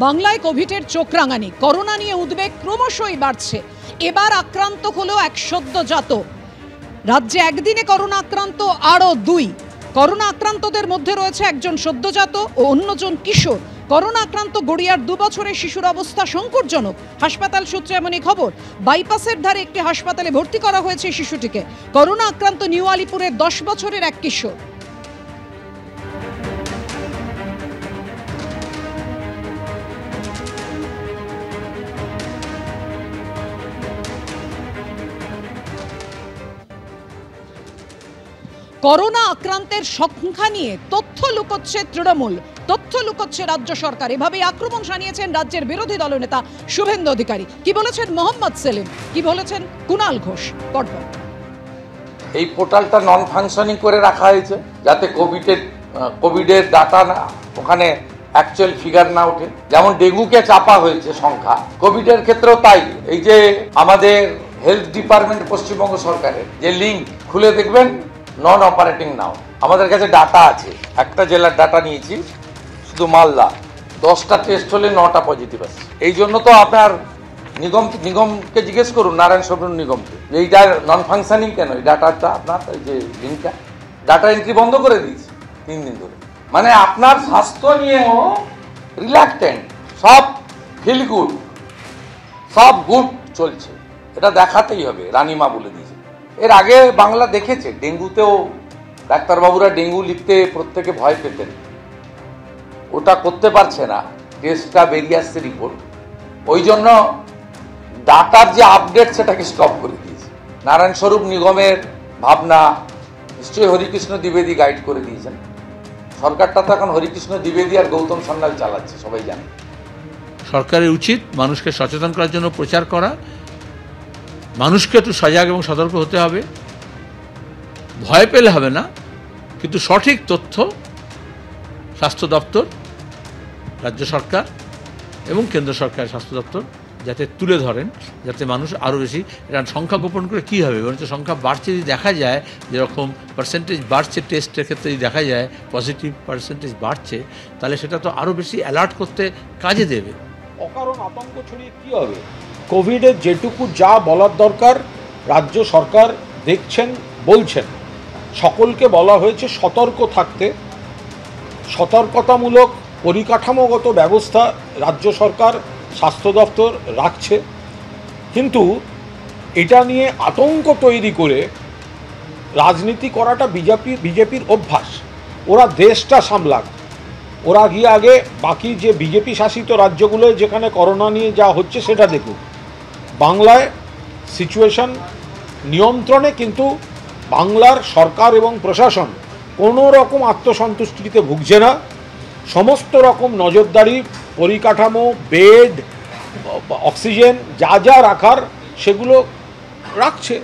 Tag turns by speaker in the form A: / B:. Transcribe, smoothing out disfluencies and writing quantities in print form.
A: বাংলায় কোভিডের চোখ রাঙানি, করোনা নিয়ে উদ্বেগ ক্রমশই বাড়ছে। এবার আক্রান্ত হলো এক সদ্যজাত। রাজ্যে একদিনে করোনা আক্রান্ত আরও 2। করোনা আক্রান্তদের মধ্যে রয়েছে একজন সদ্যজাত ও অন্যজন কিশোর। করোনা আক্রান্ত গড়িয়ার 2 বছরের শিশুর অবস্থা সংকটজনক। হাসপাতাল সূত্রে এমনই খবর। বাইপাসের ধারে একটি হাসপাতালে ভর্তি করা হয়েছে শিশুটিকে। করোনা আক্রান্ত নিউ আলিপুরের 10 বছরের এক কিশোর। করোনা আক্রান্তের সংখ্যা নিয়ে তথ্য লুকোচ্ছে তৃণমূল, তথ্য লুকোচ্ছে রাজ্য সরকার। এভাবেই আক্রমণ শানিয়েছেন রাজ্যের বিরোধী দলনেতা শুভেন্দু অধিকারী। কি বলেছেন মোহাম্মদ সেলিম, কি বলেছেন কুণাল ঘোষ। পরপর
B: এই পোর্টালটা নন ফাংশনিং করে রাখা হয়েছে যাতে কোভিডের ডাটা না, ওখানে অ্যাকচুয়াল ফিগার না ওঠে। যেমন ডেঙ্গুকে চাপা হয়েছে সংখ্যা, কোভিডের ক্ষেত্রেও তাই। এই যে আমাদের হেলথ ডিপার্টমেন্ট পশ্চিমবঙ্গ সরকারের যে লিঙ্ক খুলে দেখবেন নন অপারেটিং নাও। আমাদের কাছে ডাটা আছে, একটা জেলার ডাটা নিয়েছি, শুধু মালদা 10টা টেস্ট হলে 9টা পজিটিভ আছে। এই জন্য তো আপনার নিগমকে জিজ্ঞেস করুন, নারায়ণ স্বরূপ নিগমকে, এইটা নন ফাংশনিং কেন। এই ডাটাটা আপনার এই যে লিঙ্কটা, ডাটা এন্ট্রি বন্ধ করে দিয়েছে 3 দিন ধরে। মানে আপনার স্বাস্থ্য নিয়েও রিল্যাক্টেন্ট, সব ফিল গুড, সব গুড চলছে। এটা দেখাতেই হবে, রানীমা বলে দিয়েছে। এর আগে বাংলা দেখেছে, ডেঙ্গুতেও ডাক্তারবাবুরা ডেঙ্গু লিখতে প্রত্যেকে ভয় পেতেন, ওটা করতে পারছে না, টেস্টটা বেরিয়ে আসছে রিপোর্ট। ওই জন্য ডাটার যে আপডেট সেটাকে স্টপ করে দিয়েছে। নারায়ণ স্বরূপ নিগমের ভাবনা নিশ্চয়ই হরিকৃষ্ণ দ্বিবেদী গাইড করে দিয়েছেন। সরকারটা তো এখন হরিকৃষ্ণ দ্বিবেদী আর গৌতম সান্যাল চালাচ্ছে, সবাই জানে।
C: সরকারের উচিত মানুষকে সচেতন করার জন্য প্রচার করা, মানুষকে একটু সজাগ এবং সতর্ক হতে হবে। ভয় পেলে হবে না, কিন্তু সঠিক তথ্য স্বাস্থ্য দপ্তর, রাজ্য সরকার এবং কেন্দ্র সরকারের স্বাস্থ্য দপ্তর যাতে তুলে ধরেন, যাতে মানুষ আরও বেশি। এটা সংখ্যা গোপন করে কী হবে, বরঞ্চ সংখ্যা বাড়ছে যদি দেখা যায়, যেরকম পার্সেন্টেজ বাড়ছে টেস্টের ক্ষেত্রে যদি দেখা যায় পজিটিভ পার্সেন্টেজ বাড়ছে, তাহলে সেটা তো আরও বেশি অ্যালার্ট করতে কাজে দেবে।
D: অকারণ আতঙ্ক ছড়িয়ে কী হবে? কোভিডের যেটুকু যা বলার দরকার রাজ্য সরকার দেখছেন, বলছেন। সকলকে বলা হয়েছে সতর্ক থাকতে। সতর্কতামূলক পরিকাঠামোগত ব্যবস্থা রাজ্য সরকার, স্বাস্থ্য দপ্তর রাখছে, কিন্তু এটা নিয়ে আতঙ্ক তৈরি করে রাজনীতি করাটা বিজেপির অভ্যাস। ওরা দেশটা সামলাক, ওরা গিয়ে আগে বাকি যে বিজেপি শাসিত রাজ্যগুলোয় যেখানে করোনা নিয়ে যা হচ্ছে সেটা দেখুক। বাংলায় সিচুয়েশন নিয়ন্ত্রণে, কিন্তু বাংলার সরকার এবং প্রশাসন কোনো রকম আত্মসন্তুষ্টিতে ভুগছে না। সমস্ত রকম নজরদারি, পরিকাঠামো, বেড, অক্সিজেন যা যা রাখার সেগুলো রাখছে।